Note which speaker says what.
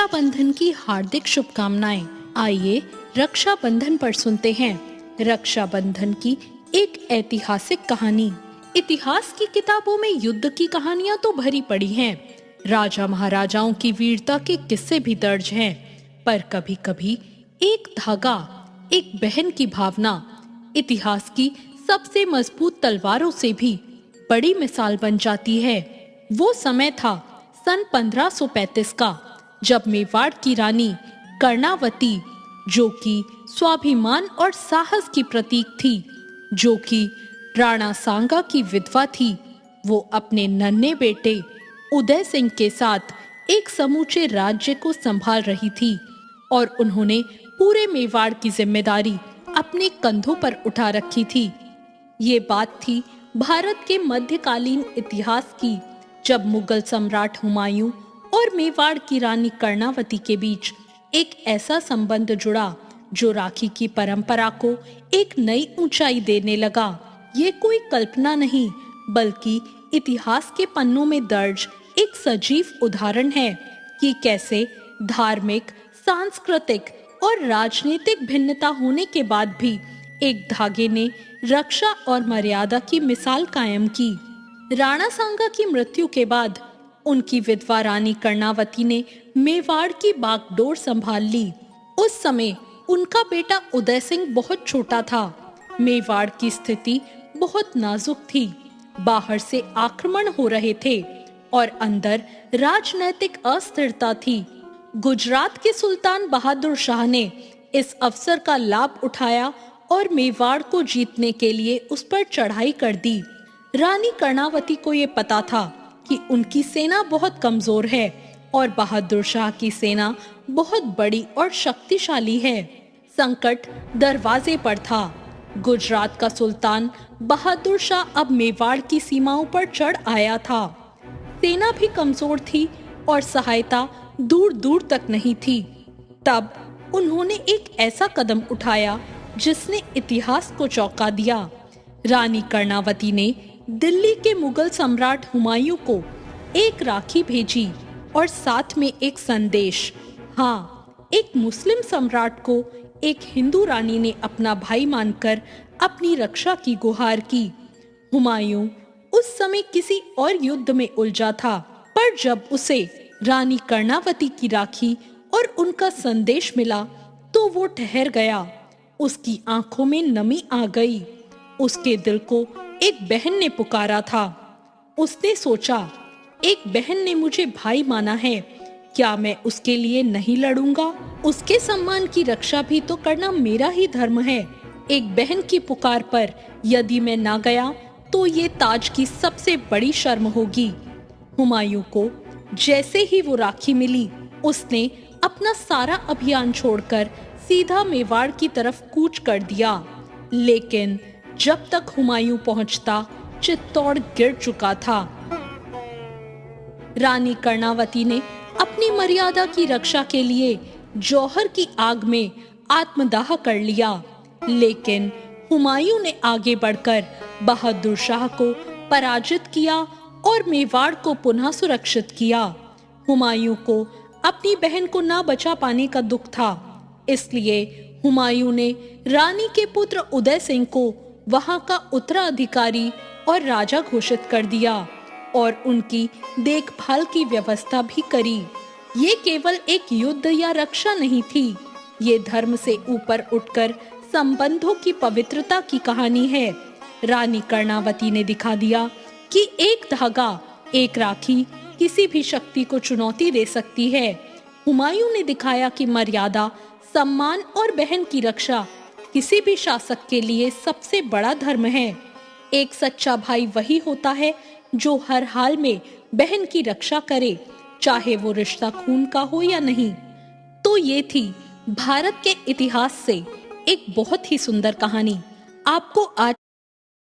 Speaker 1: रक्षाबंधन की हार्दिक शुभकामनाएं। आइए रक्षाबंधन पर सुनते हैं रक्षाबंधन की एक ऐतिहासिक कहानी। इतिहास की किताबों में युद्ध की कहानियां तो भरी पड़ी हैं, राजा महाराजाओं की वीरता के किस्से भी दर्ज हैं, पर कभी-कभी एक धागा, एक बहन की भावना इतिहास की सबसे मजबूत तलवारों से भी बड़ी मिसाल बन जाती है। वो समय था सन 1535 का, जब मेवाड़ की रानी कर्णावती, जो कि स्वाभिमान और साहस की प्रतीक थी, जो कि राणा सांगा की विधवा थी, वो अपने नन्हे बेटे उदय सिंह के साथ एक समूचे राज्य को संभाल रही थी और उन्होंने पूरे मेवाड़ की जिम्मेदारी अपने कंधों पर उठा रखी थी। ये बात थी भारत के मध्यकालीन इतिहास की, जब मुगल सम्राट हुमायूं और मेवाड़ की रानी कर्णावती के बीच एक ऐसा संबंध जुड़ा जो राखी की परंपरा को एक नई ऊंचाई देने लगा। ये कोई कल्पना नहीं, बल्कि इतिहास के पन्नों में दर्ज एक सजीव उदाहरण है कि कैसे धार्मिक, सांस्कृतिक और राजनीतिक भिन्नता होने के बाद भी एक धागे ने रक्षा और मर्यादा की मिसाल कायम की। राणा सांगा की मृत्यु के बाद उनकी विधवा रानी कर्णावती ने मेवाड़ की बागडोर संभाल ली। उस समय उनका बेटा उदय सिंह बहुत छोटा था। मेवाड़ की स्थिति बहुत नाजुक थी। बाहर से आक्रमण हो रहे थे और अंदर राजनैतिक अस्थिरता थी। गुजरात के सुल्तान बहादुर शाह ने इस अवसर का लाभ उठाया और मेवाड़ को जीतने के लिए उस पर चढ़ाई कर दी। रानी कर्णावती को ये पता था कि उनकी सेना बहुत कमजोर है और बहादुर शाह की सेना बहुत बड़ी और शक्तिशाली है। संकट दरवाजे पर था। गुजरात का सुल्तान बहादुर शाह अब मेवाड़ की सीमाओं पर चढ़ आया था। सेना भी कमजोर थी और सहायता दूर दूर तक नहीं थी। तब उन्होंने एक ऐसा कदम उठाया जिसने इतिहास को चौंका दिया। रानी कर्णावती ने दिल्ली के मुगल सम्राट हुमायूं को एक राखी भेजी और साथ में एक संदेश। हाँ, एक मुस्लिम सम्राट को एक हिंदू रानी ने अपना भाई मानकर अपनी रक्षा की गुहार की। हुमायूं उस समय किसी और युद्ध में उलझा था, पर जब उसे रानी कर्णावती की राखी और उनका संदेश मिला तो वो ठहर गया। उसकी आंखों में नमी आ गई। उसके दिल को एक बहन ने पुकारा था। उसने सोचा, एक बहन ने मुझे भाई माना है, क्या मैं उसके लिए नहीं लड़ूंगा? उसके सम्मान की रक्षा भी तो करना मेरा ही धर्म है। एक बहन की पुकार पर यदि मैं ना गया तो ये ताज की सबसे बड़ी शर्म होगी। हुमायूं को जैसे ही वो राखी मिली, उसने अपना सारा अभियान छोड़कर सीधा मेवाड़ की तरफ कूच कर दिया। लेकिन जब तक हुमायूं पहुंचता, चित्तौड़ गिर चुका था। रानी कर्णावती ने अपनी मर्यादा की रक्षा के लिए जौहर की आग में आत्मदाह कर लिया, लेकिन हुमायूं ने आगे बढ़कर बहादुर शाह को पराजित किया और मेवाड़ को पुनः सुरक्षित किया। हुमायूं को अपनी बहन को ना बचा पाने का दुख था, इसलिए हुमायूं ने रानी के पुत्र उदय सिंह को वहां का उत्तराधिकारी और राजा घोषित कर दिया और उनकी देखभाल की व्यवस्था भी करी। ये केवल एक युद्ध या रक्षा नहीं थी, ये धर्म से ऊपर उठकर संबंधों की पवित्रता की कहानी है। रानी कर्णावती ने दिखा दिया कि एक धागा, एक राखी किसी भी शक्ति को चुनौती दे सकती है। हुमायूं ने दिखाया कि मर्यादा, सम्मान और बहन की रक्षा किसी भी शासक के लिए सबसे बड़ा धर्म है। एक सच्चा भाई वही होता है जो हर हाल में बहन की रक्षा करे, चाहे वो रिश्ता खून का हो या नहीं। तो ये थी भारत के इतिहास से एक बहुत ही सुंदर कहानी। आपको आज